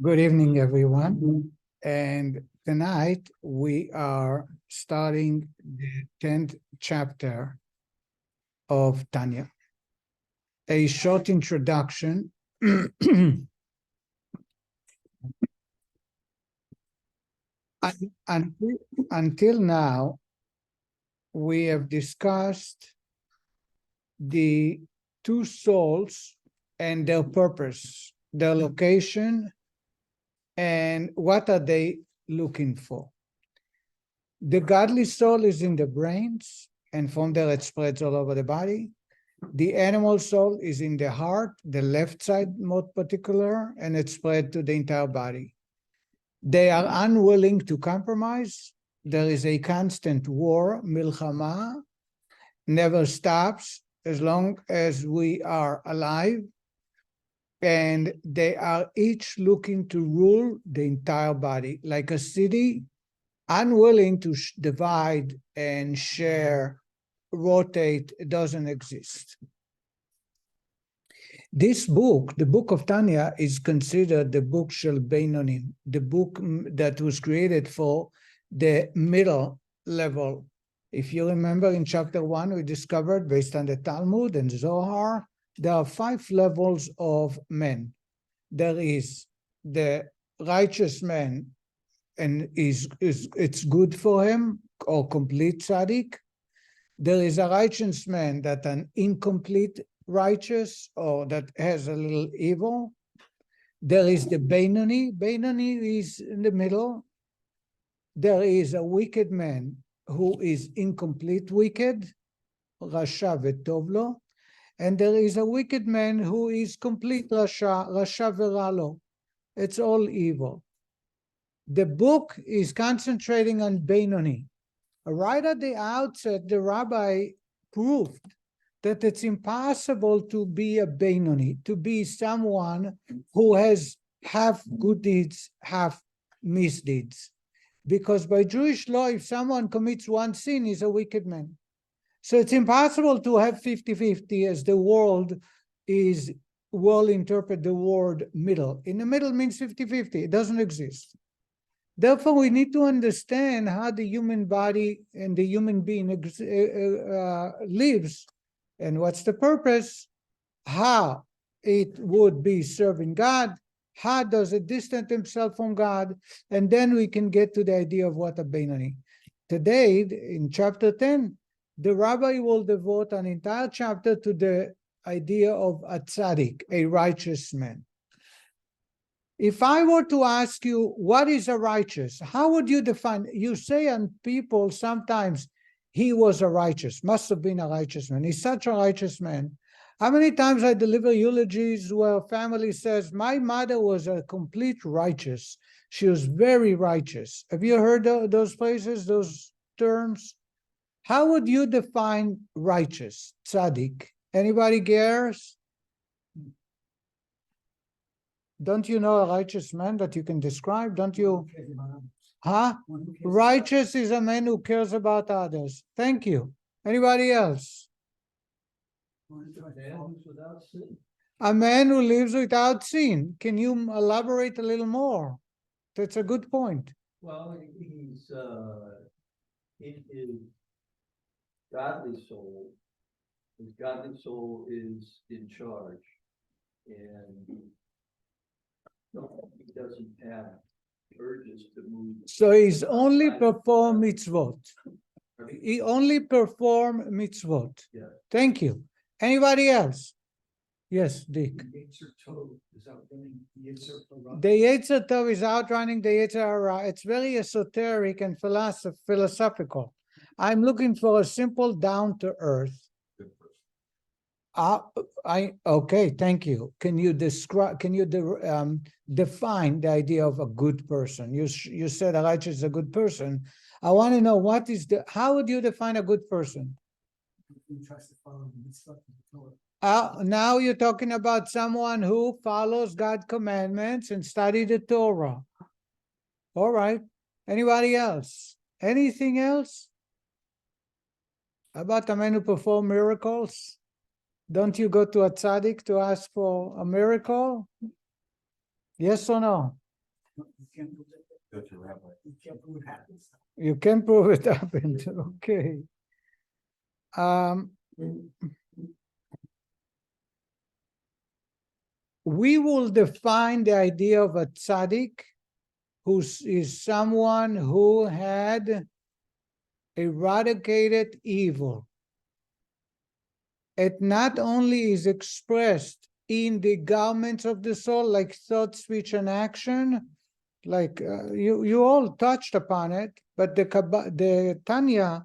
Good evening, everyone. And tonight we are starting the 10th chapter of Tanya. A short introduction. Until now, we have discussed the two souls and their purpose, their location, and what are they looking for. The godly soul is in the brains, and from there it spreads all over the body. The animal soul is in the heart, the left side more particular, and it spread to the entire body. They are unwilling to compromise. There is a constant war, milchama, never stops as long as we are alive. And they are each looking to rule the entire body, like a city, unwilling to divide and share, rotate, it doesn't exist. This book, the book of Tanya, is considered the book Shel Beinonim, the book that was created for the middle level. If you remember in chapter 1, we discovered, based on the Talmud and Zohar, there are 5 levels of men. There is the righteous man, and it's good for him, or complete tzaddik. There is a righteous man that an incomplete righteous, or that has a little evil. There is the Beinoni. Beinoni is in the middle. There is a wicked man who is incomplete wicked, Rasha vetovlo. And there is a wicked man who is complete Rasha, Rasha veralo. It's all evil. The book is concentrating on Beinoni. Right at the outset, the rabbi proved that it's impossible to be a Beinoni, to be someone who has half good deeds, half misdeeds. Because by Jewish law, if someone commits one sin, he's a wicked man. So it's impossible to have 50-50, as the world will interpret the word middle. In the middle means 50-50. It doesn't exist. Therefore, we need to understand how the human body and the human being lives, and what's the purpose, how it would be serving God, how does it distance himself from God, and then we can get to the idea of what a Beinoni. Today, in chapter 10, the rabbi will devote an entire chapter to the idea of a tzaddik, a righteous man. If I were to ask you, what is a righteous? How would you define? You say on people sometimes, he was a righteous, must have been a righteous man. He's such a righteous man. How many times I deliver eulogies where a family says, my mother was a complete righteous. She was very righteous. Have you heard those phrases, those terms? How would you define righteous, tzaddik? Anybody cares? Don't you know a righteous man that you can describe? Don't you? Huh? Righteous is a man who cares about others. Thank you. Anybody else? A man who lives without sin. Can you elaborate a little more? That's a good point. Well, he's in his godly soul. His godly soul is in charge, and he doesn't have urges to move. So he's only perform mitzvot. He only perform mitzvot. Yeah. Thank you. Anybody else? Yes, Dick. The Yetzer Tov is outrunning the Yetzer Hara. It's very esoteric and philosophical. I'm looking for a simple, down-to-earth. Okay, thank you. Can you describe? Can you define the idea of a good person? You said a righteous is a good person. I want to know what is how would you define a good person? Now you're talking about someone who follows God's commandments and study the Torah. All right. Anybody else? Anything else? How about a man who perform miracles? Don't you go to a tzaddik to ask for a miracle? Yes or no? Go to Rabbi. You can prove it happened. Okay. We will define the idea of a tzaddik, who is someone who had eradicated evil. It not only is expressed in the garments of the soul, like thought, speech, and action, like you all touched upon it, but the Tanya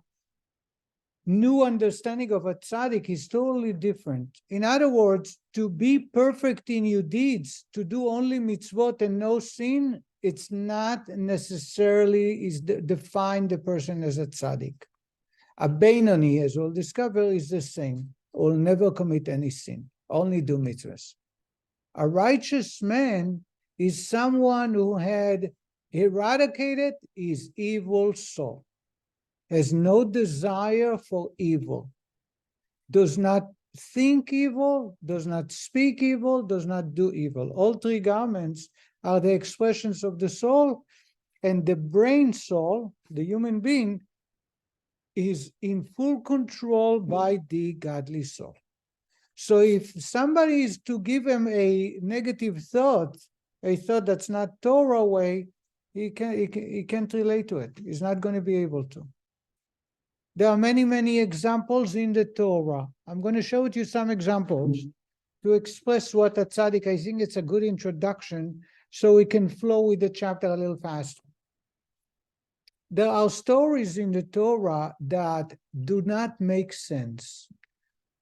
new understanding of a tzaddik is totally different. In other words, to be perfect in your deeds, to do only mitzvot and no sin, it's not necessarily define the person as a tzaddik. A Beinoni, as we'll discover, is the same. Will never commit any sin, only do mitzvahs. A righteous man is someone who had eradicated his evil soul, has no desire for evil, does not think evil, does not speak evil, does not do evil. All three garments are the expressions of the soul, and the brain soul, the human being, is in full control by the godly soul. So if somebody is to give him a negative thought, a thought that's not Torah way, he can't relate to it. He's not going to be able to. There are many, many examples in the Torah. I'm going to show you some examples to express what a tzaddik. I think it's a good introduction so we can flow with the chapter a little faster. There are stories in the Torah that do not make sense.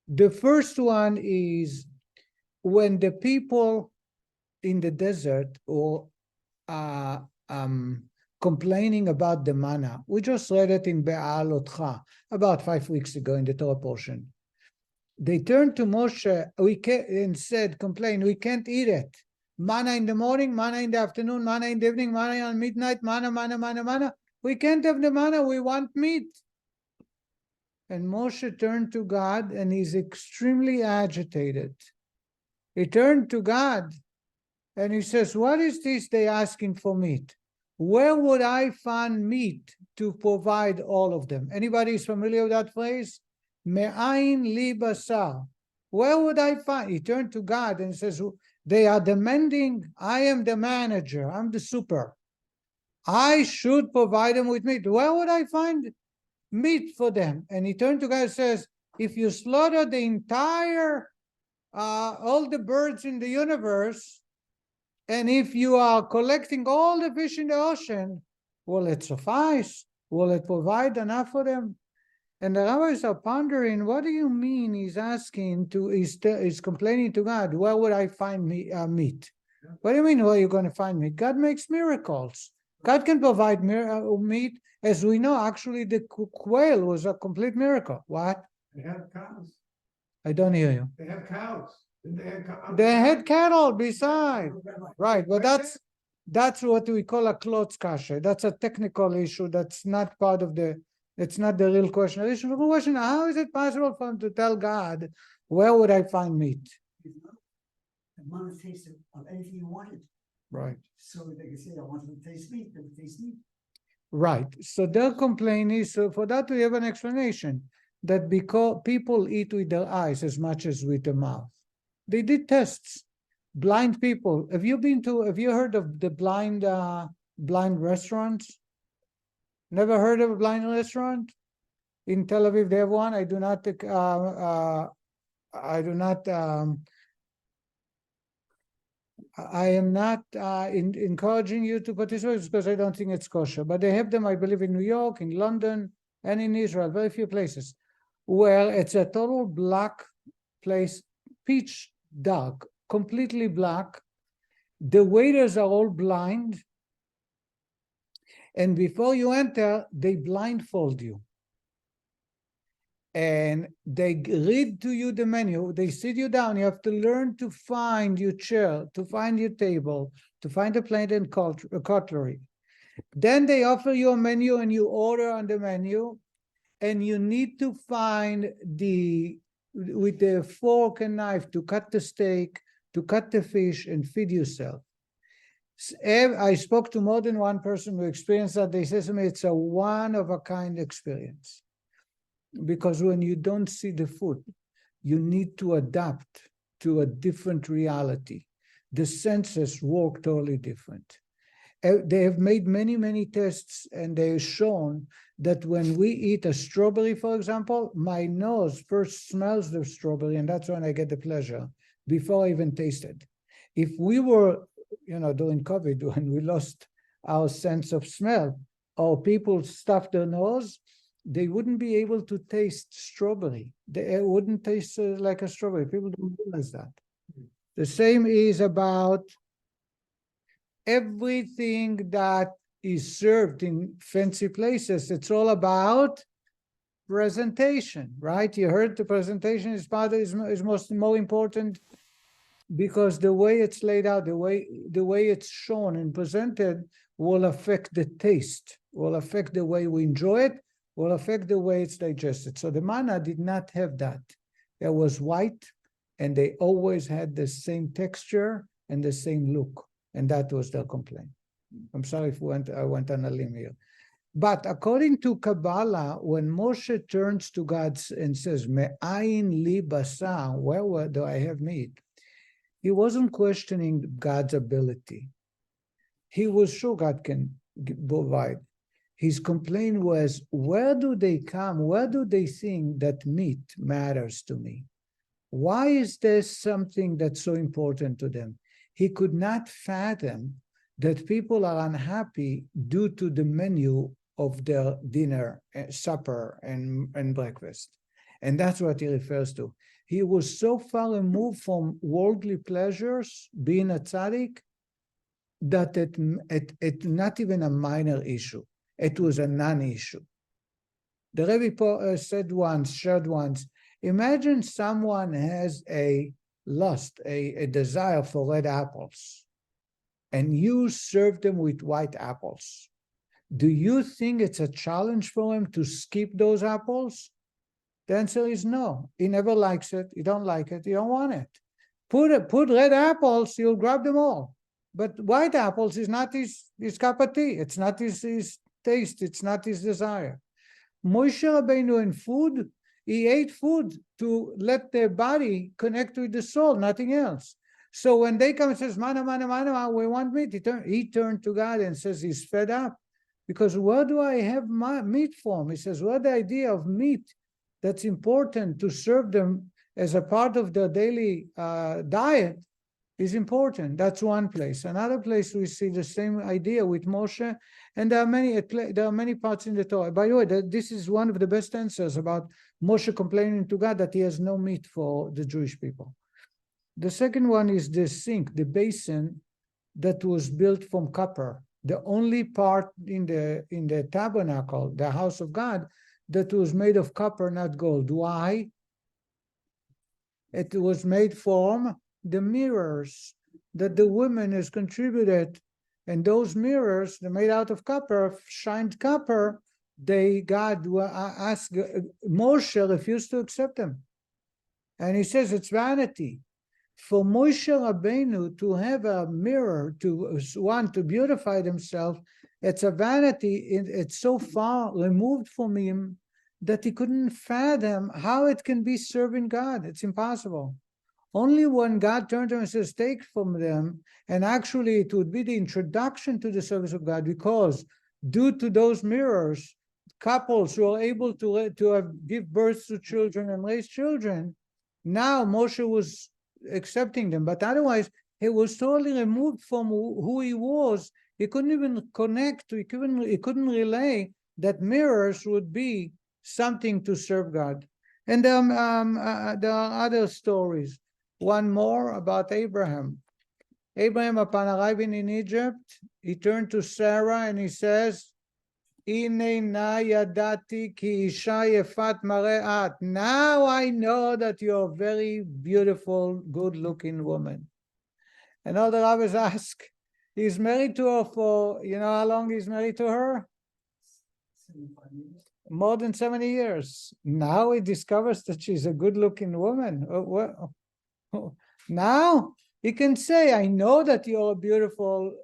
The first one is when the people in the desert or complaining about the manna. We just read it in Be'alotcha about 5 weeks ago in the Torah portion. They turned to Moshe and said, complain, we can't eat it. Manna in the morning, manna in the afternoon, manna in the evening, manna on midnight, manna. We can't have the manna, we want meat. And Moshe turned to God and he's extremely agitated. He turned to God and he says, what is this they asking for meat? Where would I find meat to provide all of them? Anybody is familiar with that phrase? Me'ayin li basar. Where would I find? He turned to God and says, they are demanding, I am the manager, I'm the super. I should provide them with meat. Where would I find meat for them? And he turned to God and says, if you slaughter the entire, all the birds in the universe, and if you are collecting all the fish in the ocean, will it suffice? Will it provide enough for them? And the rabbis are pondering, what do you mean? He's asking he's complaining to God, where would I find meat? What do you mean, where are you going to find meat? God makes miracles. God can provide meat. As we know, actually, the quail was a complete miracle. What? They have cows. I don't hear you. They have cows. They had cattle beside. Right, but that's what we call a klotz kasha. That's a technical issue. That's not part of it's not the real question. The real question, how is it possible for him to tell God, where would I find meat? The amount of taste of anything you wanted. Right. So they can say, I want to taste meat, they would taste meat. Right. So their complaint is, so for that we have an explanation, that because people eat with their eyes as much as with the mouth. They did tests. Blind people. Have you heard of the blind restaurants? Never heard of a blind restaurant? In Tel Aviv, they have one. I am not encouraging you to participate because I don't think it's kosher. But they have them, I believe, in New York, in London, and in Israel, very few places, where it's a total black place, pitch dark, completely black. The waiters are all blind. And before you enter, they blindfold you. And they read to you the menu. They sit you down. You have to learn to find your chair, to find your table, to find a plate and cutlery. Then they offer you a menu and you order on the menu. And you need to find with the fork and knife to cut the steak, to cut the fish and feed yourself. I spoke to more than one person who experienced that. They said to me, it's a one-of-a-kind experience. Because when you don't see the food, you need to adapt to a different reality. The senses work totally different. They have made many, many tests, and they've shown that when we eat a strawberry, for example, my nose first smells the strawberry, and that's when I get the pleasure, before I even taste it. If we were, during COVID, when we lost our sense of smell, or people stuffed their nose, they wouldn't be able to taste strawberry. They wouldn't taste like a strawberry. People don't realize that. The same is about everything that is served in fancy places. It's all about presentation, right? You heard the presentation is more important, because the way it's laid out, the way it's shown and presented will affect the taste, will affect the way we enjoy it, will affect the way it's digested. So the manna did not have that. It was white, and they always had the same texture and the same look. And that was their complaint. I'm sorry if I went on a limb here. But according to Kabbalah, when Moshe turns to God and says, Me'ayin li basar, where do I have meat? He wasn't questioning God's ability. He was sure God can provide. His complaint was, where do they think that meat matters to me? Why is there something that's so important to them? He could not fathom that people are unhappy due to the menu of their dinner, supper, and breakfast. And that's what he refers to. He was so far removed from worldly pleasures, being a tzaddik, that it's not even a minor issue. It was a non-issue. The Rebbe shared once, imagine someone has a desire for red apples, and you serve them with white apples. Do you think it's a challenge for him to skip those apples? The answer is no. He never likes it. You don't like it. You don't want it. Put red apples, you'll grab them all. But white apples is not his cup of tea. It's not his taste. It's not his desire. Moshe Rabbeinu in food, he ate food to let their body connect with the soul, nothing else. So when they come and says, mana, we want meat, he turned to God and says he's fed up. Because where do I have meat from? He says, what the idea of meat that's important to serve them as a part of their daily diet is important. That's one place. Another place we see the same idea with Moshe, and there are many parts in the Torah. By the way, this is one of the best answers about Moshe complaining to God that he has no meat for the Jewish people. The second one is the sink, the basin that was built from copper. The only part in the tabernacle, the house of God, that was made of copper, not gold. Why? It was made from the mirrors that the women has contributed, and those mirrors, they're made out of copper, shined copper. God asked, Moshe refused to accept them, and he says it's vanity. For Moshe Rabbeinu to have a mirror, to want to beautify themselves, it's a vanity. It's so far removed from him that he couldn't fathom how it can be serving God. It's impossible. Only when God turned to him and says, take from them, and actually it would be the introduction to the service of God, because due to those mirrors, couples who are able to give birth to children and raise children, now Moshe was accepting them. But otherwise, he was totally removed from who he was. He couldn't even connect, he couldn't relay that mirrors would be something to serve God. And there are other stories. One more about Abraham. Abraham, upon arriving in Egypt, he turned to Sarah and he says, now I know that you're a very beautiful, good-looking woman. And all the rabbis ask, he's married to her for, how long he's married to her? 75 years. More than 70 years. Now he discovers that she's a good-looking woman. Now He can say, I know that you're a beautiful,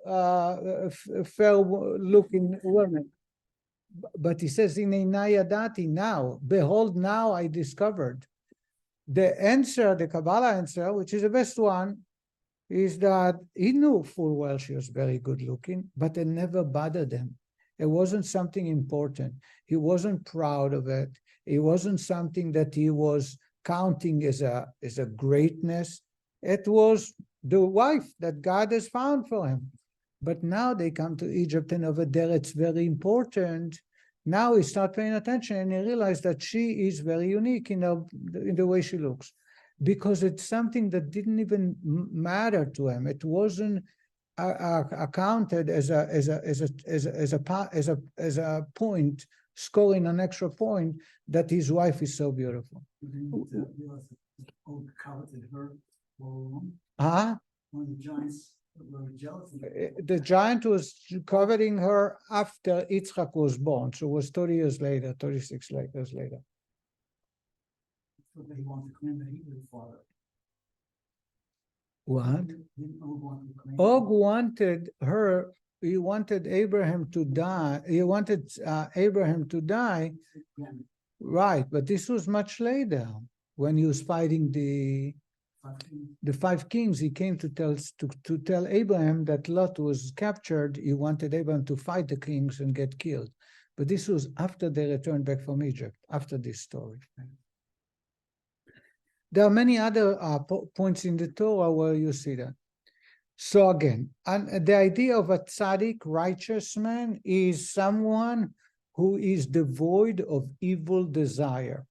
fair-looking woman. But he says, in Inayadati, now, behold, now I discovered. The answer, the Kabbalah answer, which is the best one, is that he knew full well she was very good looking, but it never bothered him. It wasn't something important. He wasn't proud of it. It wasn't something that he was counting as a greatness. It was the wife that God has found for him. But now they come to Egypt, and over there it's very important. Now he starts paying attention, and he realized that she is very unique in the way she looks, because it's something that didn't even matter to him. It wasn't accounted as a point, scoring an extra point, that his wife is so beautiful. Huh? When the giants were jealous. The giant was coveting her after Yitzchak was born, so it was 30 years later, 36 years later. So they wanted to claim that he was the father. What? Didn't Og want to claim Og wanted her, he wanted Abraham to die. He wanted Abraham to die, Yeah. right? But this was much later, when he was fighting the 5 kings. He came to tell Abraham that Lot was captured. He wanted Abraham to fight the kings and get killed. But this was after they returned back from Egypt, after this story. There are many other points in the Torah where you see that. So again, and the idea of a tzaddik, righteous man, is someone who is devoid of evil desire.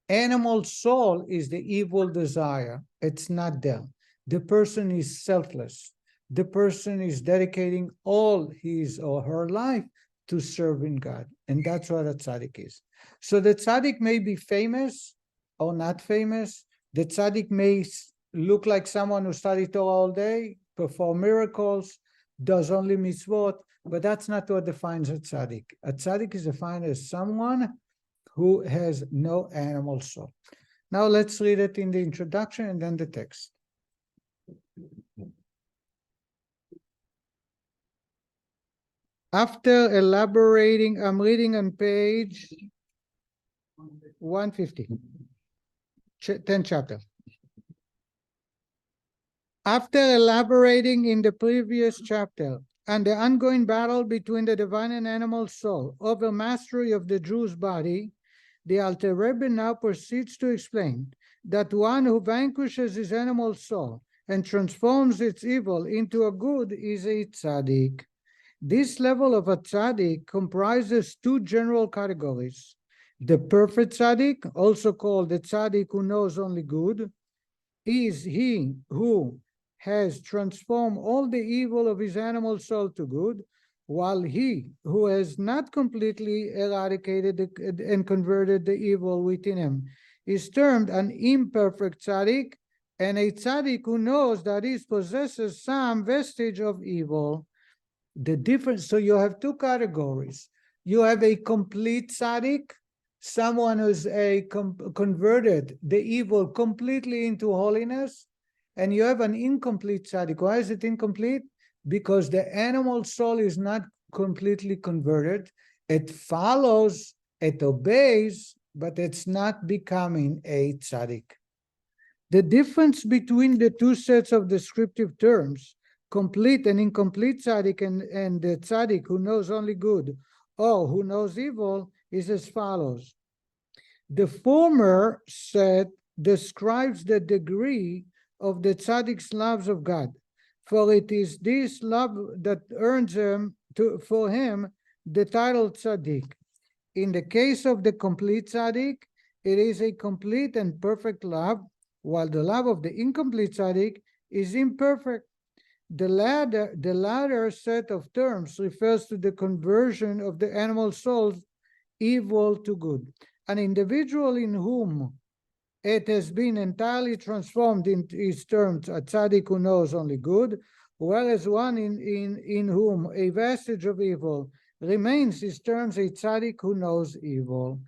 Animal soul is the evil desire. It's not there. The person is selfless. The person is dedicating all his or her life to serving God. And that's what a tzaddik is. So the tzaddik may be famous or not famous. The tzaddik may look like someone who studied Torah all day, perform miracles, does only mitzvot, but that's not what defines a tzaddik. A tzaddik is defined as someone who has no animal soul. Now let's read it in the introduction and then the text. After elaborating, I'm reading on page 150, 10th chapter. After elaborating in the previous chapter on the ongoing battle between the divine and animal soul over mastery of the Jew's body, the Alter Rebbe now proceeds to explain that one who vanquishes his animal soul and transforms its evil into a good is a tzaddik. This level of a tzaddik comprises 2 general categories. The perfect tzaddik, also called the tzaddik who knows only good, is he who has transformed all the evil of his animal soul to good, while he who has not completely eradicated and converted the evil within him is termed an imperfect tzaddik, and a tzaddik who knows that he possesses some vestige of evil. The difference, so you have 2 categories. You have a complete tzaddik, someone who's converted the evil completely into holiness, and you have an incomplete tzaddik. Why is it incomplete? Because the animal soul is not completely converted. It follows, it obeys, but it's not becoming a tzaddik. The difference between the 2 sets of descriptive terms, complete and incomplete tzaddik, and the tzaddik who knows only good or who knows evil, is as follows. The former set describes the degree of the tzaddik's loves of God, for it is this love that earns for him the title tzaddik. In the case of the complete tzaddik, it is a complete and perfect love, while the love of the incomplete tzaddik is imperfect. The latter set of terms refers to the conversion of the animal soul's evil to good. An individual in whom it has been entirely transformed into his terms a tzaddik who knows only good, whereas one in whom a vestige of evil remains is terms a tzaddik who knows evil.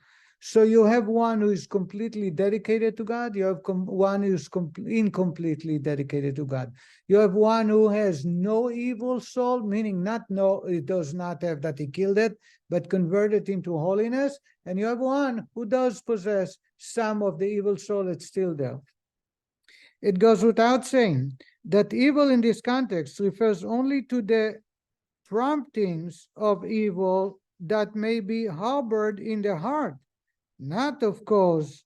So you have one who is completely dedicated to God. You have one who is incompletely dedicated to God. You have one who has no evil soul, meaning it does not have that he killed it, but converted into holiness. And you have one who does possess some of the evil soul that's still there. It goes without saying that evil in this context refers only to the promptings of evil that may be harbored in the heart, not, of course,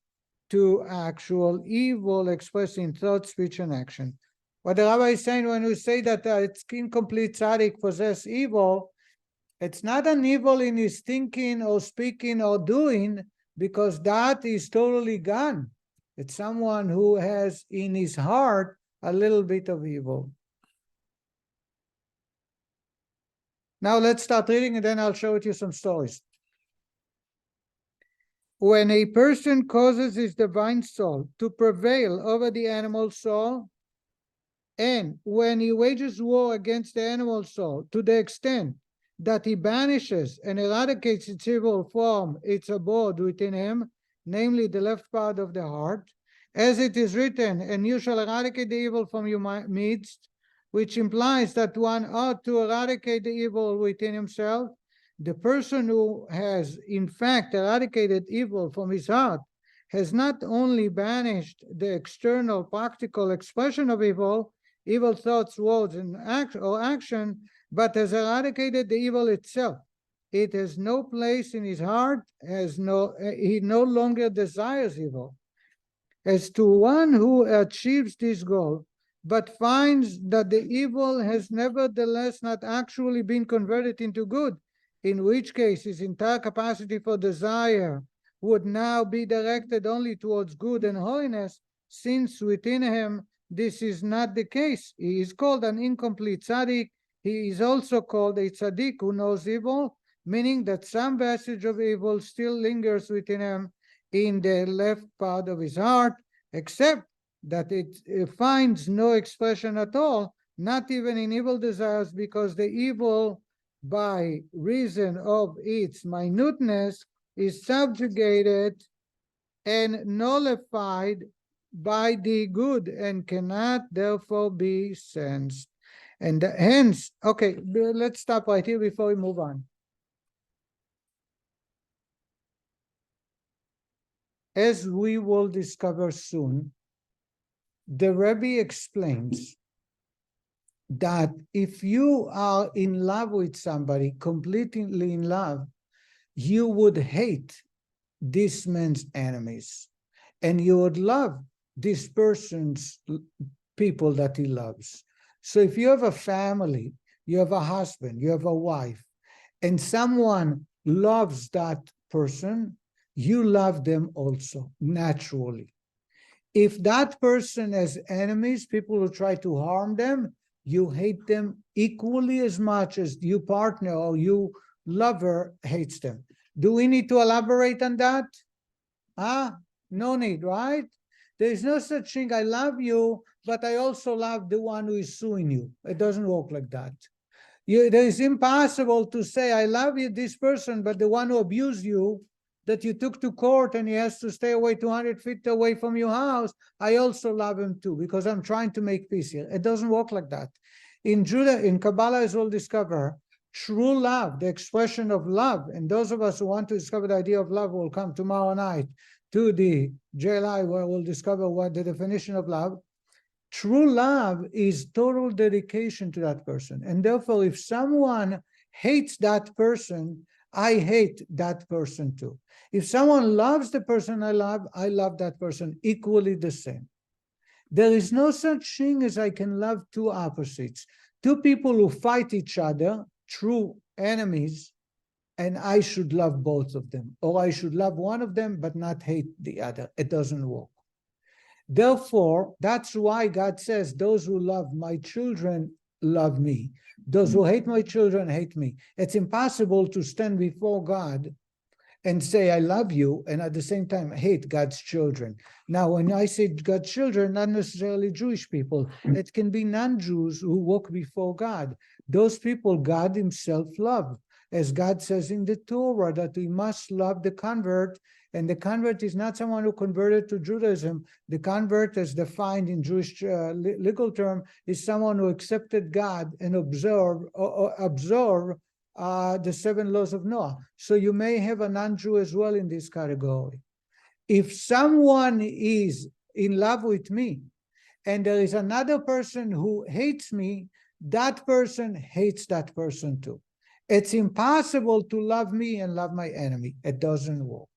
to actual evil expressed in thought, speech, and action. What the Rabbi is saying when we say that it's incomplete tzaddik possess evil, it's not an evil in his thinking or speaking or doing, because that is totally gone. It's someone who has in his heart a little bit of evil. Now let's start reading, and then I'll show you some stories. When a person causes his divine soul to prevail over the animal soul, and when he wages war against the animal soul to the extent that he banishes and eradicates its evil form, its abode within him, namely the left part of the heart, as it is written, and you shall eradicate the evil from your midst, which implies that one ought to eradicate the evil within himself. The person who has, in fact, eradicated evil from his heart has not only banished the external practical expression of evil thoughts, words, and action, but has eradicated the evil itself. It has no place in his heart, he no longer desires evil. As to one who achieves this goal, but finds that the evil has nevertheless not actually been converted into good, in which case his entire capacity for desire would now be directed only towards good and holiness, since within him this is not the case. He is called an incomplete tzaddik. He is also called a tzaddik who knows evil, meaning that some vestige of evil still lingers within him in the left part of his heart, except that it finds no expression at all, not even in evil desires, because the evil, by reason of its minuteness, is subjugated and nullified by the good and cannot therefore be sensed. And hence, okay, let's stop right here before we move on. As we will discover soon, the Rebbe explains that if you are in love with somebody, completely in love, you would hate this man's enemies, and you would love this person's people that he loves. So if you have a family, you have a husband, you have a wife, and someone loves that person, you love them also, naturally. If that person has enemies, people who try to harm them, you hate them equally as much as your partner or your lover hates them. Do we need to elaborate on that? No need, right? There is no such thing, I love you, but I also love the one who is suing you. It doesn't work like that. It is impossible to say, I love you, this person, but the one who abused you, that you took to court and he has to stay away 200 feet away from your house, I also love him too, because I'm trying to make peace here. It doesn't work like that. In Kabbalah, as we'll discover, true love, the expression of love, and those of us who want to discover the idea of love will come tomorrow night to the JLI, where we'll discover what the definition of love. True love is total dedication to that person. And therefore, if someone hates that person, I hate that person too. If someone loves the person I love that person equally the same. There is no such thing as I can love two opposites. Two people who fight each other, true enemies, and I should love both of them. Or I should love one of them, but not hate the other. It doesn't work. Therefore, that's why God says, those who love my children love me. Those who hate my children hate me. It's impossible to stand before God and say, I love you, and at the same time hate God's children. Now, when I say God's children, not necessarily Jewish people. It can be non-Jews who walk before God. Those people God himself loved. As God says in the Torah, that we must love the convert And the convert is not someone who converted to Judaism. The convert, as defined in Jewish legal term, is someone who accepted God and absorbed the 7 laws of Noah. So you may have a non-Jew as well in this category. If someone is in love with me, and there is another person who hates me, that person hates that person too. It's impossible to love me and love my enemy. It doesn't work.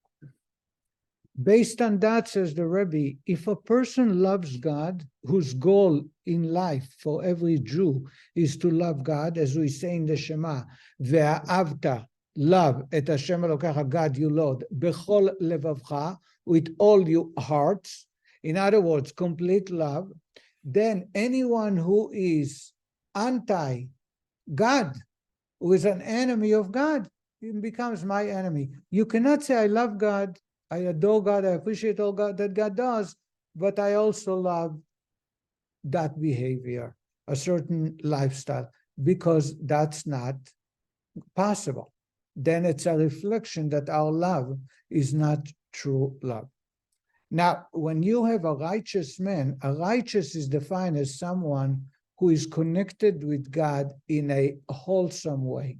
Based on that, says the Rebbe, if a person loves God, whose goal in life for every Jew is to love God, as we say in the Shema, ve'ahavta, love et Hashem Elokecha, God, you Lord, bechol levavcha, with all your hearts, in other words, complete love, then anyone who is anti-God, who is an enemy of God, becomes my enemy. You cannot say, I love God, I adore God, I appreciate all God that God does, but I also love that behavior, a certain lifestyle, because that's not possible. Then it's a reflection that our love is not true love. Now, when you have a righteous man, a righteous is defined as someone who is connected with God in a wholesome way.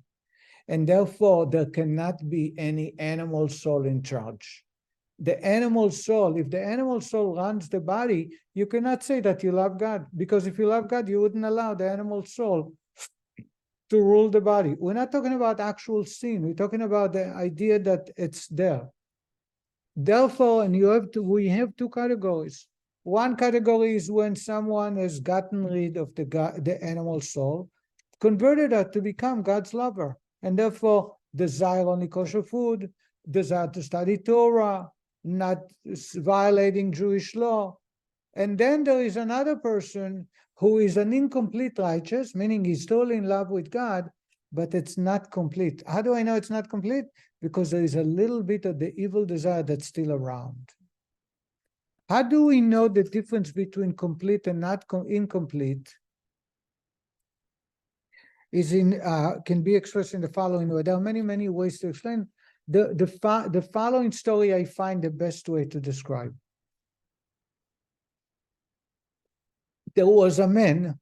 And therefore, there cannot be any animal soul in charge. The animal soul, if the animal soul runs the body, you cannot say that you love God, because if you love God, you wouldn't allow the animal soul to rule the body. We're not talking about actual sin. We're talking about the idea that it's there. Therefore, and we have 2 categories. One category is when someone has gotten rid of the animal soul, converted her to become God's lover, and therefore desire only kosher food, desire to study Torah, not violating Jewish law. And then there is another person who is an incomplete righteous, meaning he's totally in love with God, but it's not complete. How do I know it's not complete? Because there is a little bit of the evil desire that's still around. How do we know the difference between complete and not incomplete? Can be expressed in the following way. There are many, many ways to explain. The following story I find the best way to describe. There was a man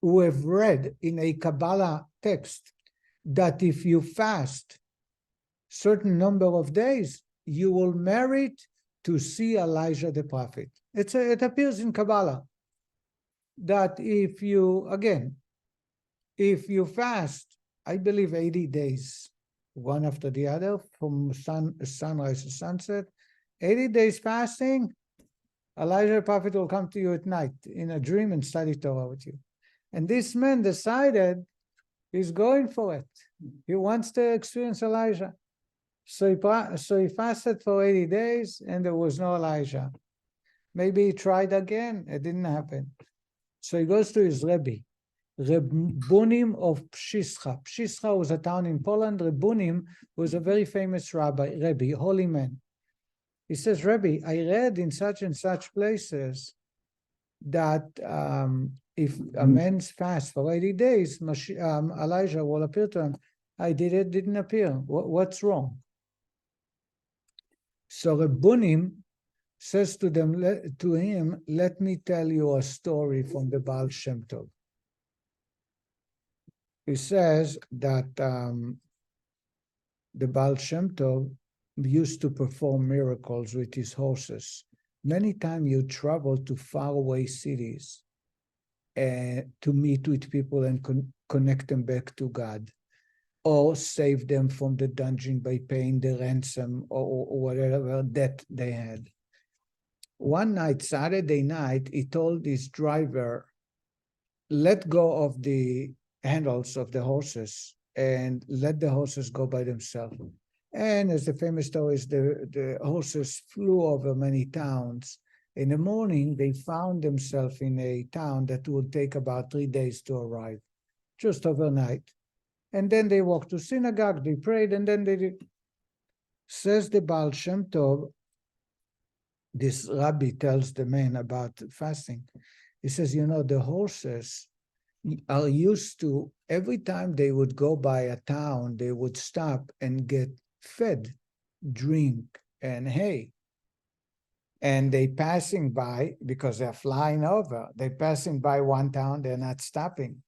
who have read in a Kabbalah text that if you fast certain number of days, you will merit to see Elijah the prophet. It appears in Kabbalah that if you fast, I believe 80 days, one after the other, from sunrise to sunset, 80 days fasting, Elijah the prophet will come to you at night in a dream and study Torah with you. And this man decided he's going for it. He wants to experience Elijah. So he fasted for 80 days and there was no Elijah. Maybe he tried again, it didn't happen. So he goes to his Rebbe, Rabbunim of Pshischa. Pshischa was a town in Poland. Rabbunim was a very famous Rebbe, holy man. He says, Rebbe, I read in such and such places that if a man's fast for 80 days, Elijah will appear to him. I didn't appear. What's wrong? So Rabbunim says to him, let me tell you a story from the Baal Shem Tov. He says that the Baal Shem Tov used to perform miracles with his horses. Many times you travel to faraway cities to meet with people and connect them back to God, or save them from the dungeon by paying the ransom or whatever debt they had. One night, Saturday night, he told his driver, let go of the handles of the horses and let the horses go by themselves. And as the famous story is, the horses flew over many towns. In the morning, they found themselves in a town that would take about 3 days to arrive, just overnight. And then they walked to synagogue, they prayed, and then they did. Says the Baal Shem Tov, this rabbi tells the man about fasting. He says, the horses are used to, every time they would go by a town, they would stop and get fed, drink, and hay. And they passing by, because they're flying over, they're passing by one town, they're not stopping.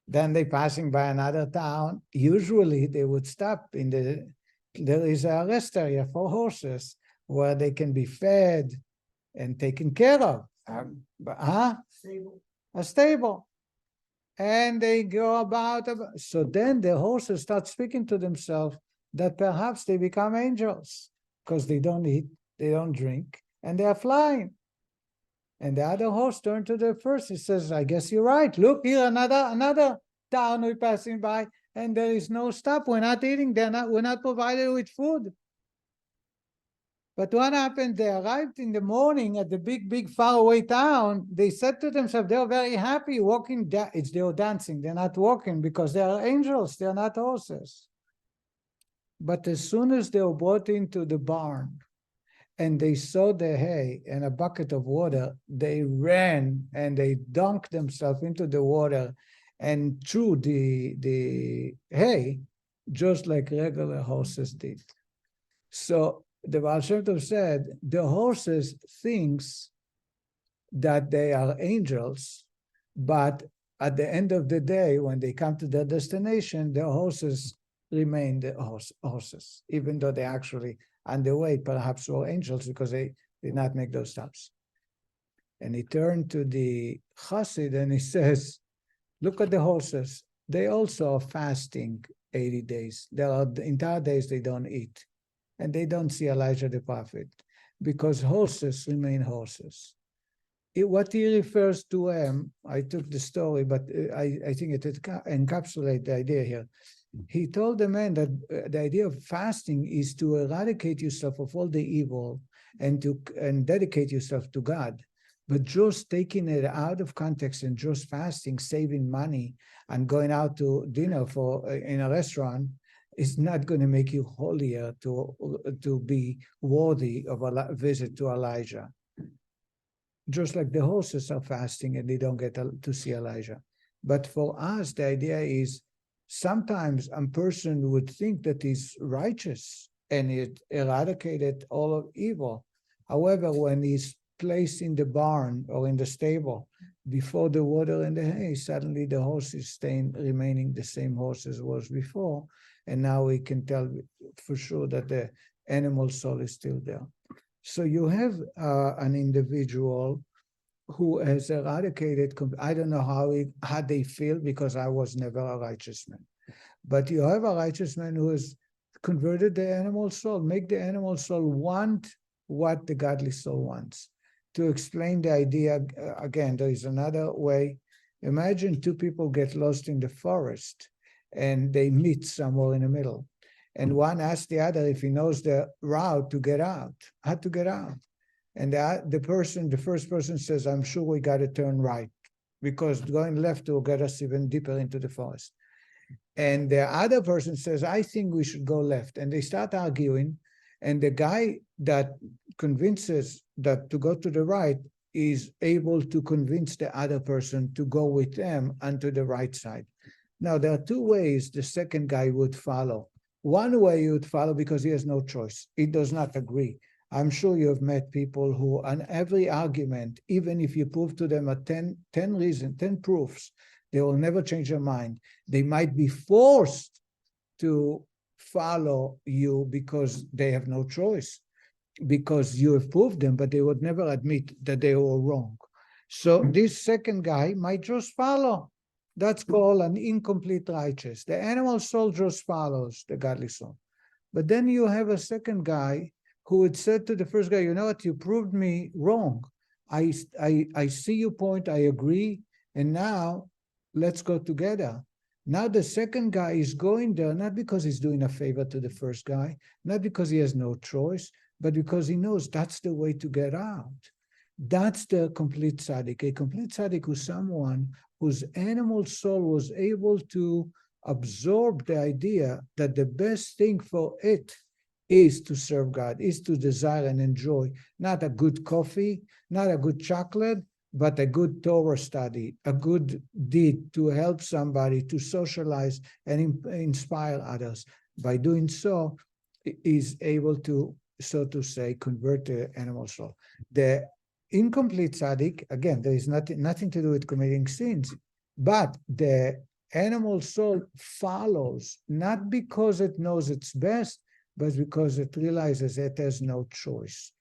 Then they passing by another town. Usually they would stop there is a rest area for horses where they can be fed and taken care of. Stable. A stable. And they go about. So then the horses start speaking to themselves that perhaps they become angels because they don't eat, they don't drink, and they are flying. And the other horse turned to the first. He says, I guess you're right. Look here, another town we're passing by, and there is no stop. We're not eating. We're not provided with food. But what happened? They arrived in the morning at the big, faraway town. They said to themselves, they were very happy walking. They were dancing. They're not walking because they are angels. They're not horses. But as soon as they were brought into the barn and they saw the hay and a bucket of water, they ran and they dunked themselves into the water and threw the hay just like regular horses did. So the Baal Shem Tov said, the horses thinks that they are angels, but at the end of the day, when they come to their destination, the horses remain the horses, even though they actually on the way perhaps were angels because they did not make those stops. And he turned to the Chassid and he says, look at the horses. They also are fasting 80 days. There are the entire days they don't eat. And they don't see Elijah the prophet because horses remain horses. What he refers to I took the story, but I think it encapsulates the idea here. He told the man that the idea of fasting is to eradicate yourself of all the evil and dedicate yourself to God. But just taking it out of context and just fasting, saving money, and going out to dinner in a restaurant is not going to make you holier to be worthy of a visit to Elijah. Just like the horses are fasting and they don't get to see Elijah. But for us, the idea is sometimes a person would think that he's righteous and it eradicated all of evil. However, when he's placed in the barn or in the stable before the water and the hay, suddenly the horse is remaining the same horse as was before. And now we can tell for sure that the animal soul is still there. So you have an individual who has eradicated, I don't know how they feel because I was never a righteous man. But you have a righteous man who has converted the animal soul, make the animal soul want what the godly soul wants. To explain the idea, again, there is another way. Imagine two people get lost in the forest and they meet somewhere in the middle. And one asks the other if he knows the route to get out, how to get out. And the first person says, I'm sure we got to turn right because going left will get us even deeper into the forest. And the other person says, I think we should go left. And they start arguing. And the guy that convinces that to go to the right is able to convince the other person to go with them onto the right side. Now, there are two ways the second guy would follow. One way he would follow because he has no choice. He does not agree. I'm sure you have met people who, on every argument, even if you prove to them 10 reasons, 10 proofs, they will never change their mind. They might be forced to follow you because they have no choice, because you have proved them, but they would never admit that they were wrong. So this second guy might just follow. That's called an incomplete righteous. The animal soul just follows the godly soul. But then you have a second guy who had said to the first guy, you know what, you proved me wrong. I see your point, I agree, and now let's go together. Now the second guy is going there, not because he's doing a favor to the first guy, not because he has no choice, but because he knows that's the way to get out. That's the complete tzaddik. A complete tzaddik is someone whose animal soul was able to absorb the idea that the best thing for it is to serve God, is to desire and enjoy not a good coffee, not a good chocolate, but a good Torah study, a good deed to help somebody, to socialize and inspire others. By doing so, is able to so to say, convert the animal soul. The incomplete tzaddik, again, there is nothing to do with committing sins, but the animal soul follows, not because it knows it's best, but because it realizes it has no choice.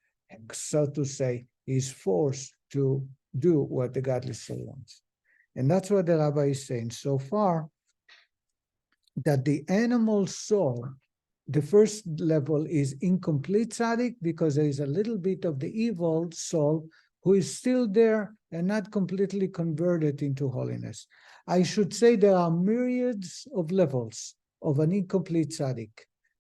So to say, is forced to do what the godly soul wants. And that's what the rabbi is saying so far, that the animal soul, the first level is incomplete tzaddik, because there is a little bit of the evil soul who is still there and not completely converted into holiness. I should say there are myriads of levels of an incomplete tzaddik.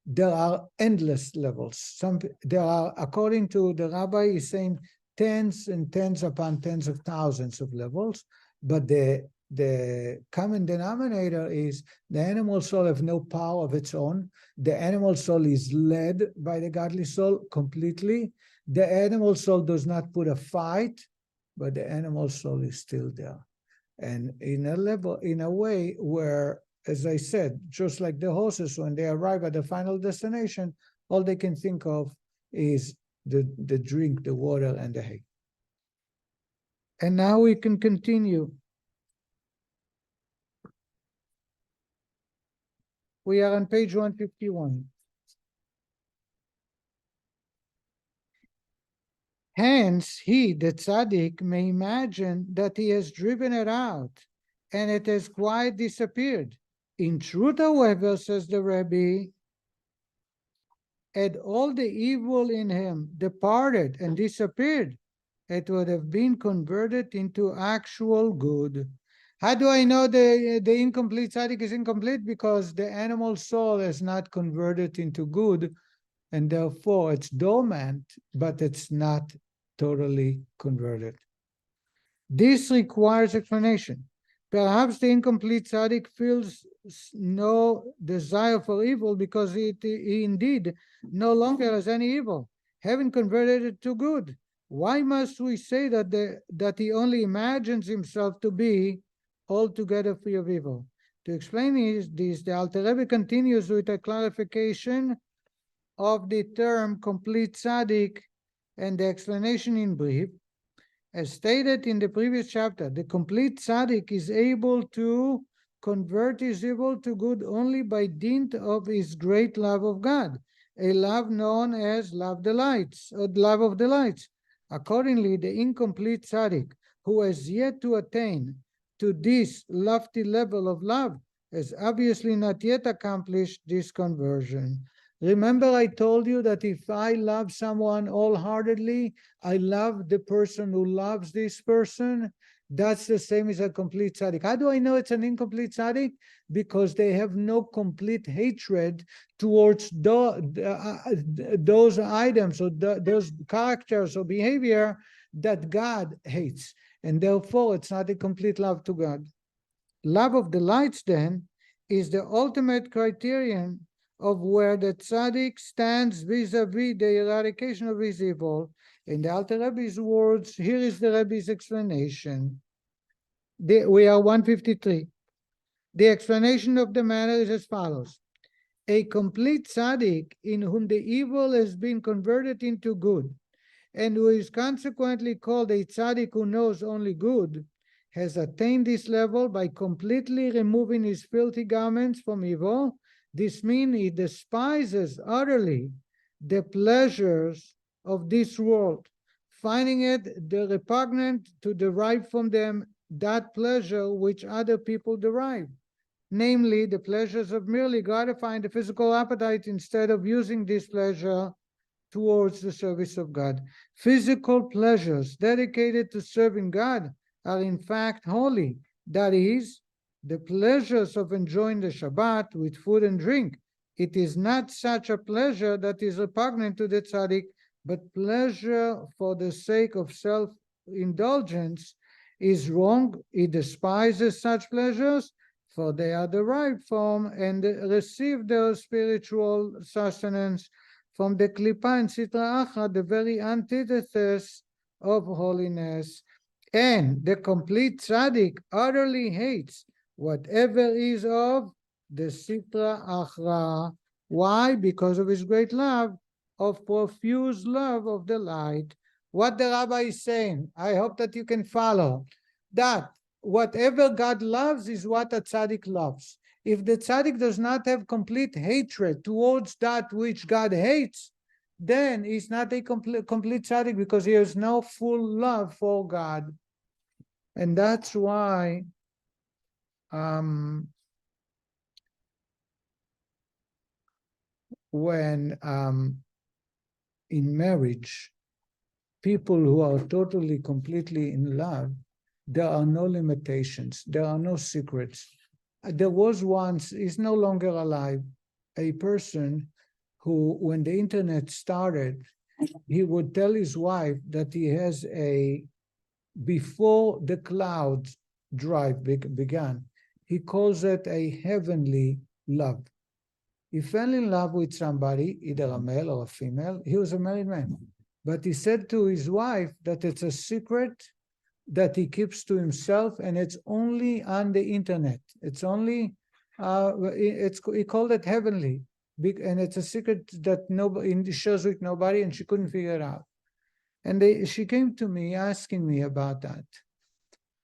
There are endless levels. There are, according to the rabbi, is saying tens and tens upon tens of thousands of levels, but the common denominator is the animal soul have no power of its own. The animal soul is led by the godly soul completely. The animal soul does not put a fight, but the animal soul is still there. And in a way where, as I said, just like the horses, when they arrive at the final destination, all they can think of is the drink, the water, and the hay. And now we can continue. We are on page 151. Hence, he, the tzaddik, may imagine that he has driven it out, and it has quite disappeared. In truth, however, says the Rebbe, had all the evil in him departed and disappeared, it would have been converted into actual good. How do I know the incomplete tzaddik is incomplete? Because the animal soul is not converted into good, and therefore it's dormant, but it's not totally converted. This requires explanation. Perhaps the incomplete tzaddik feels no desire for evil because he indeed no longer has any evil, having converted it to good. Why must we say that he only imagines himself to be altogether free of evil? To explain this, the Alter Rebbe continues with a clarification of the term complete tzaddik and the explanation in brief. As stated in the previous chapter, the complete tzaddik is able to convert his evil to good only by dint of his great love of God, a love known as love delights, or love of delights. Accordingly, the incomplete tzaddik, who has yet to attain to this lofty level of love, has obviously not yet accomplished this conversion. Remember, I told you that if I love someone wholeheartedly, I love the person who loves this person. That's the same as a complete tzaddik. How do I know it's an incomplete tzaddik? Because they have no complete hatred towards those items or those characters or behavior that God hates. And therefore, it's not a complete love to God. Love of delights, then, is the ultimate criterion of where the tzaddik stands vis-a-vis the eradication of his evil. In the Alter Rebbe's words, here is the Rebbe's explanation. We are 153. The explanation of the matter is as follows. A complete tzaddik in whom the evil has been converted into good, and who is consequently called a tzaddik who knows only good, has attained this level by completely removing his filthy garments from evil. This means he despises utterly the pleasures of this world, finding it repugnant to derive from them that pleasure which other people derive, namely the pleasures of merely gratifying the physical appetite instead of using this pleasure towards the service of God. Physical pleasures dedicated to serving God are in fact holy. That is, the pleasures of enjoying the Shabbat with food and drink. It is not such a pleasure that is repugnant to the tzaddik, but pleasure for the sake of self-indulgence is wrong. He despises such pleasures, for they are derived from and receive their spiritual sustenance from the klipa and sitra achra, the very antithesis of holiness. And the complete tzaddik utterly hates whatever is of the sitra achra. Why? Because of his great love of profuse love of the light. What the rabbi is saying, I hope that you can follow, that whatever God loves is what a tzaddik loves. If the tzaddik does not have complete hatred towards that which God hates, then he's not a complete tzaddik, because he has no full love for God. And that's why when in marriage, people who are totally, completely in love, there are no limitations, there are no secrets. There was once, he's no longer alive, a person who, when the internet started, he would tell his wife that he has before the cloud drive began, he calls it a heavenly love. He fell in love with somebody, either a male or a female. He was a married man. But he said to his wife that it's a secret that he keeps to himself, and it's only on the internet. It's only, he called it heavenly. And it's a secret that nobody shares with nobody, and she couldn't figure it out. And she came to me asking me about that,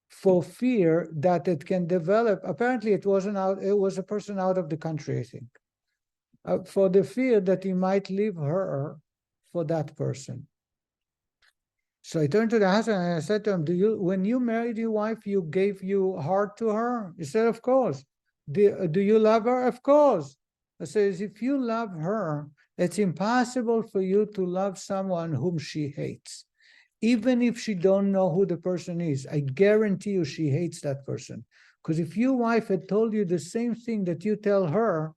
for fear that it can develop. Apparently it was a person out of the country, I think. For the fear that he might leave her for that person. So I turned to the husband and I said to him, when you married your wife, you gave your heart to her? He said, of course. Do you love her? Of course. I said, if you love her, it's impossible for you to love someone whom she hates. Even if she don't know who the person is, I guarantee you she hates that person. Because if your wife had told you the same thing that you tell her,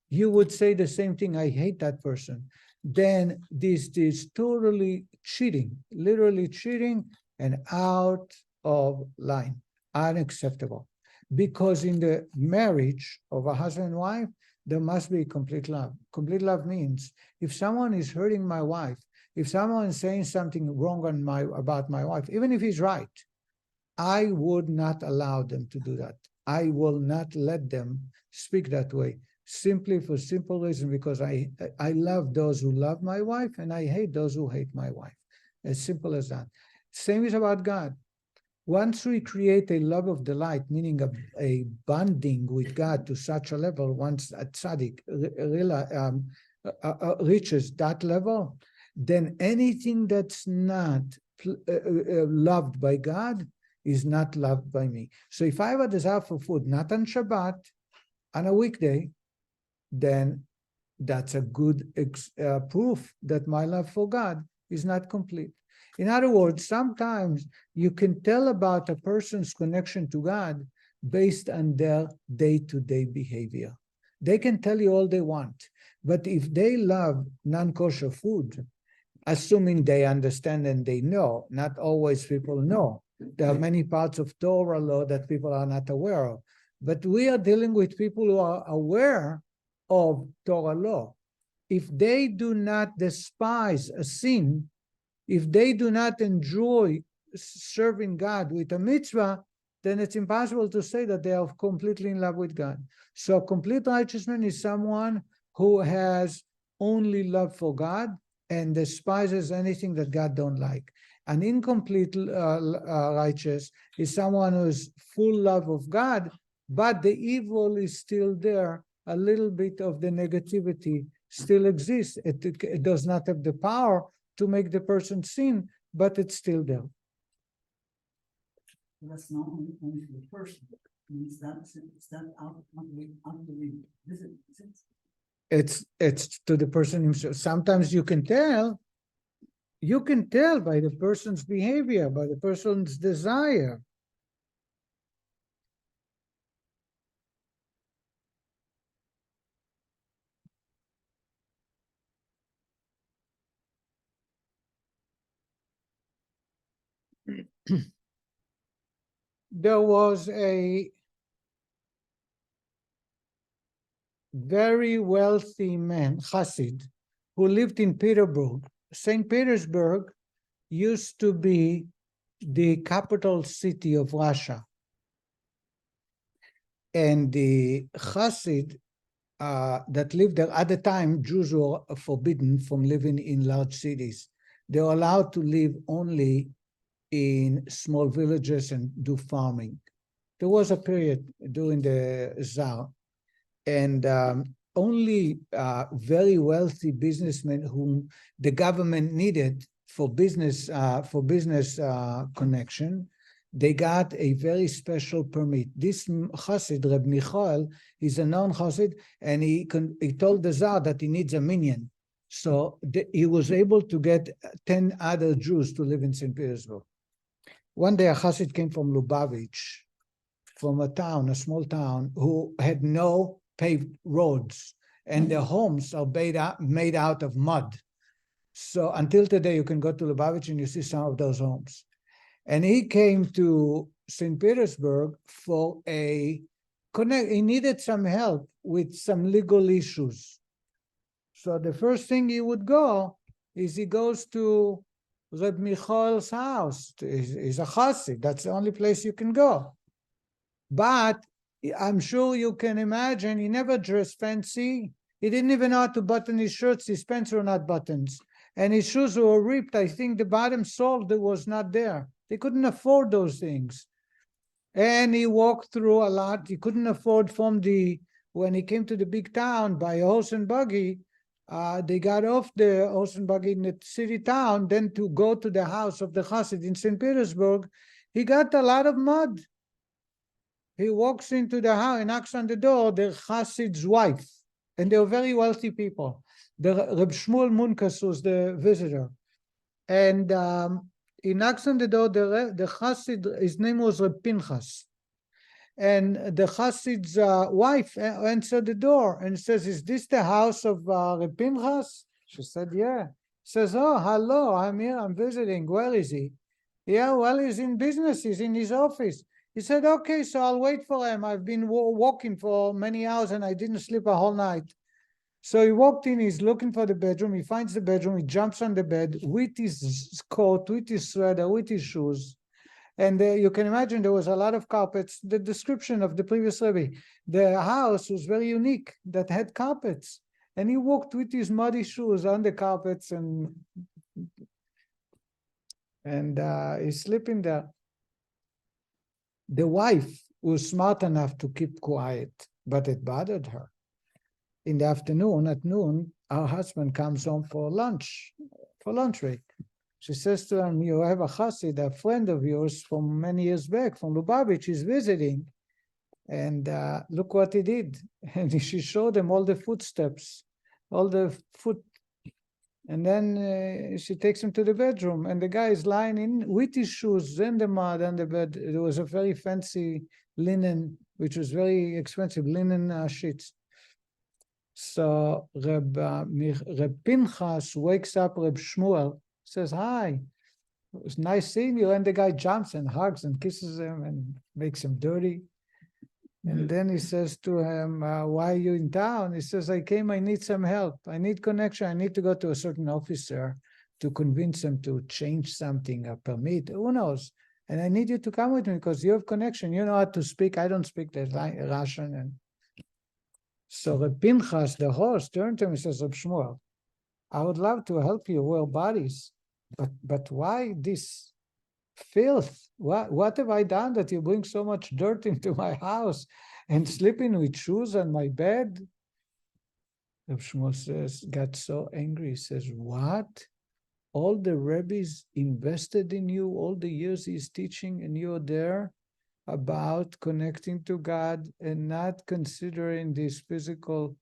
you would say the same thing, I hate that person. Then this is totally cheating, literally cheating, and out of line, unacceptable. Because in the marriage of a husband and wife, there must be complete love. Complete love means if someone is hurting my wife, if someone is saying something wrong about my wife, even if he's right, I would not allow them to do that. I will not let them speak that way. Simply for simple reason, because I love those who love my wife and I hate those who hate my wife. As simple as that. Same is about God. Once we create a love of delight, meaning a bonding with God to such a level, once a tzaddik reaches that level, then anything that's not loved by God is not loved by me. So if I have a desire for food, not on Shabbat, on a weekday, then that's a good proof that my love for God is not complete. In other words, sometimes you can tell about a person's connection to God based on their day-to-day behavior. They can tell you all they want, but if they love non-kosher food, assuming they understand and they know, not always people know. There are many parts of Torah law that people are not aware of, but we are dealing with people who are aware of Torah law. If they do not despise a sin, if they do not enjoy serving God with a mitzvah, then it's impossible to say that they are completely in love with God. So complete righteousness is someone who has only love for God and despises anything that God don't like. An incomplete righteous is someone who is full love of God, but the evil is still there. A little bit of the negativity still exists. It does not have the power to make the person sin, but it's still there. That's not only for the person. Means that out the visit. It's to the person himself. Sometimes you can tell by the person's behavior, by the person's desire. There was a very wealthy man, Chassid, who lived in Petersburg. St. Petersburg used to be the capital city of Russia. And the Chassid that lived there. At the time, Jews were forbidden from living in large cities. They were allowed to live only in small villages and do farming. There was a period during the Tsar, and only very wealthy businessmen whom the government needed for business connection, they got a very special permit. This Chassid, Reb Michael, is a non-Chassid, and he told the Tsar that he needs a minion. So he was able to get 10 other Jews to live in St. Petersburg. One day a Chassid came from Lubavitch, from a small town, who had no paved roads, and their homes are made out of mud. So until today, you can go to Lubavitch and you see some of those homes. And he came to St. Petersburg for he needed some help with some legal issues. So the first thing he would go is he goes to Reb Michael's house. He's a chassid. That's the only place you can go. But I'm sure you can imagine he never dressed fancy. He didn't even know how to button his shirts. His pants were not buttons. And his shoes were ripped. I think the bottom sole was not there. They couldn't afford those things. And he walked through a lot. He couldn't afford when he came to the big town by a horse and buggy, they got off the horse and buggy in the city town, then to go to the house of the Chassid in St. Petersburg, he got a lot of mud. He walks into the house, he knocks on the door, the Chassid's wife, and they were very wealthy people. The Reb Shmuel Munkas was the visitor. And he knocks on the door, the Chassid, his name was Reb Pinchas. And the Chassid's wife answered the door and says, "Is this the house of Reb Pinchas?" She said, "Yeah." Says, "Oh, hello, I'm here, I'm visiting. Where is he?" "Yeah, well, he's in business, he's in his office." He said, "Okay, so I'll wait for him. I've been walking for many hours and I didn't sleep a whole night." So he walked in, he's looking for the bedroom, he finds the bedroom, he jumps on the bed with his coat, with his sweater, with his shoes. And you can imagine there was a lot of carpets. The description of the previous Rebbe, the house was very unique, that had carpets. And he walked with his muddy shoes on the carpets and he's sleeping there. The wife was smart enough to keep quiet, but it bothered her. In the afternoon, at noon, our husband comes home for lunch break. She says to him, "You have a chassid, a friend of yours from many years back, from Lubavitch, is visiting. And look what he did." And she showed him all the footsteps, all the foot. And then she takes him to the bedroom, and the guy is lying in with his shoes in the mud on the bed. There was a very fancy linen, which was very expensive, linen sheets. So Reb Pinchas wakes up Reb Shmuel, says, "Hi, it was nice seeing you." And the guy jumps and hugs and kisses him and makes him dirty. And then he says to him, "Why are you in town?" He says, "I came, I need some help. I need connection. I need to go to a certain officer to convince him to change something, a permit, who knows. And I need you to come with me because you have connection. You know how to speak. I don't speak the Russian." And so Reb Pinchas, the host, turned to him and says, "Reb Shmuel, I would love to help you wear bodies, but why this filth? What have I done that you bring so much dirt into my house and sleeping with shoes on my bed?" Reb Shmuel got so angry. He says, "What? All the rabbis invested in you, all the years he's teaching, and you're there about connecting to God and not considering these physical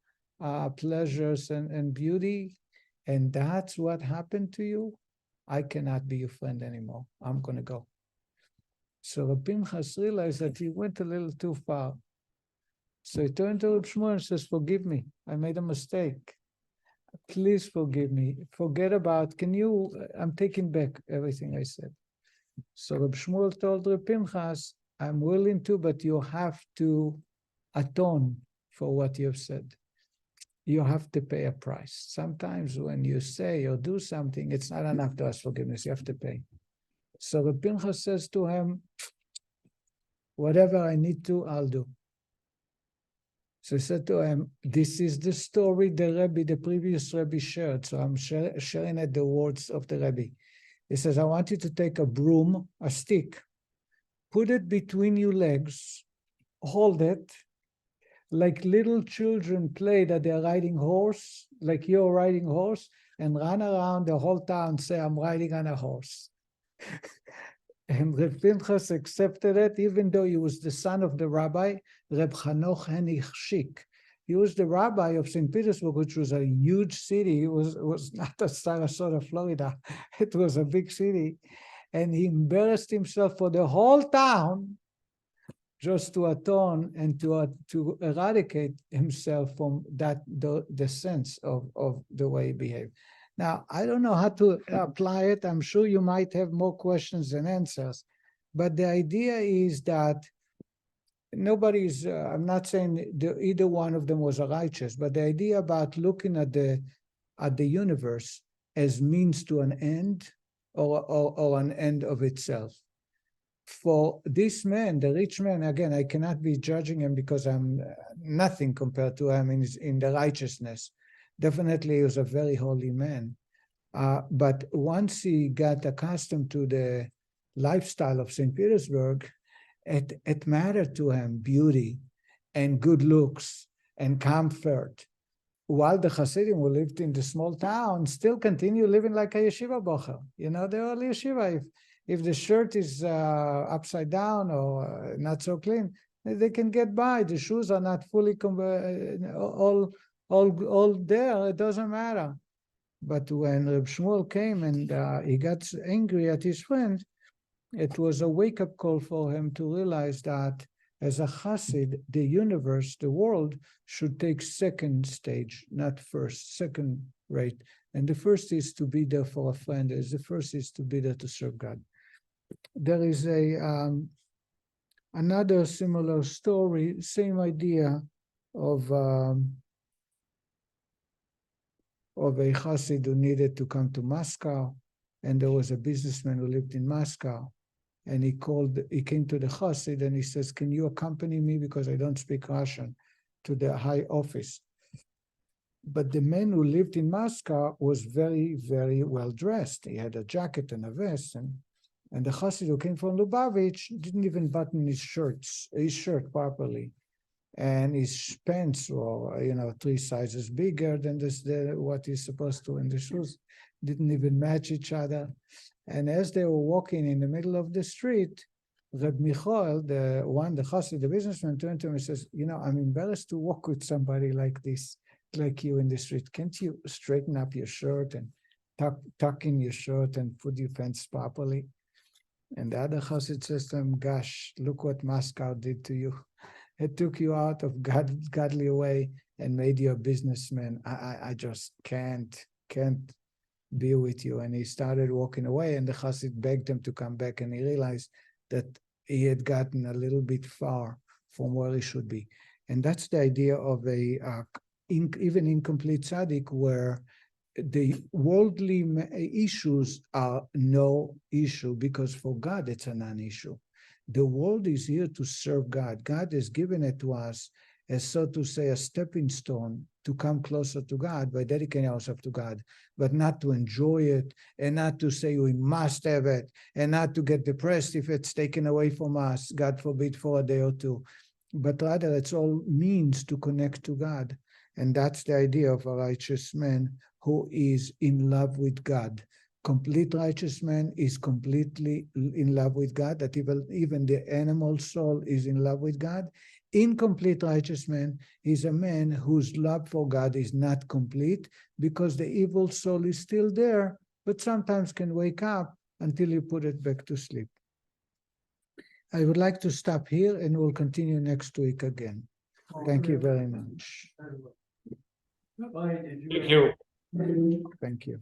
pleasures and beauty, and that's what happened to you? I cannot be your friend anymore. I'm going to go." So Reb Pinchas realized that he went a little too far. So he turned to Reb Shmuel and says, "Forgive me. I made a mistake. Please forgive me. Forget about, I'm taking back everything I said." So Reb Shmuel told Reb Pinchas, "I'm willing to, but you have to atone for what you've said. You have to pay a price. Sometimes when you say or do something, it's not enough to ask forgiveness. You have to pay." So Reb Pinchas says to him, "Whatever I need to, I'll do." So I said to him, this is the story the previous Rebbe shared. So I'm sharing it the words of the Rebbe. He says, I want you to take a broom, a stick, put it between your legs, hold it, like little children play that they're riding horse, like you're riding horse, and run around the whole town, say, I'm riding on a horse. And Reb Pinchas accepted it, even though he was the son of the rabbi, Reb Chanoch Henich Shik. He was the rabbi of St. Petersburg, which was a huge city. It was not a Sarasota, Florida. It was a big city. And he embarrassed himself for the whole town just to atone and to eradicate himself from that the sense of the way he behaved. Now, I don't know how to apply it. I'm sure you might have more questions than answers, but the idea is that nobody's, I'm not saying either one of them was righteous, but the idea about looking at the universe as means to an end or an end of itself. For this man, the rich man, again, I cannot be judging him because I'm nothing compared to him in the righteousness. Definitely, he was a very holy man. But once he got accustomed to the lifestyle of St. Petersburg, it mattered to him, beauty and good looks and comfort. While the Hasidim who lived in the small town still continue living like a yeshiva bocher. You know, they're all yeshiva. If the shirt is upside down or not so clean, they can get by. The shoes are not fully all there. It doesn't matter. But when Reb Shmuel came and he got angry at his friend, it was a wake-up call for him to realize that as a Chassid, the universe, the world, should take second stage, not first, second rate. And the first is to be there for a friend. The first is to be there to serve God. There is another similar story, same idea of a Chassid who needed to come to Moscow, and there was a businessman who lived in Moscow, and he came to the Chassid and he says, can you accompany me because I don't speak Russian to the high office? But the man who lived in Moscow was very, very well dressed. He had a jacket and a vest, and the Chassid who came from Lubavitch didn't even button his shirt properly. And his pants were, 3 sizes bigger than what he's supposed to, and the shoes didn't even match each other. And as they were walking in the middle of the street, Reb Michael, the Chassid, the businessman, turned to him and says, I'm embarrassed to walk with somebody like this, like you in the street. Can't you straighten up your shirt and tuck in your shirt and put your pants properly? And the other Chassid says to him, gosh, look what Moscow did to you. It took you out of godly way and made you a businessman. I just can't be with you. And he started walking away, and the Chassid begged him to come back, and he realized that he had gotten a little bit far from where he should be. And that's the idea of even incomplete tzaddik, where the worldly issues are no issue, because for God it's a non-issue. The world is here to serve God. God has given it to us as, so to say, a stepping stone to come closer to God by dedicating ourselves to God, but not to enjoy it, and not to say we must have it, and not to get depressed if it's taken away from us, God forbid, for a day or two. But rather, it's all means to connect to God. And that's the idea of a righteous man who is in love with God. Complete righteous man is completely in love with God, that even the animal soul is in love with God. Incomplete righteous man is a man whose love for God is not complete, because the evil soul is still there, but sometimes can wake up until you put it back to sleep. I would like to stop here, and we'll continue next week again. Thank you very much. Bye. Did you Thank you. Thank you.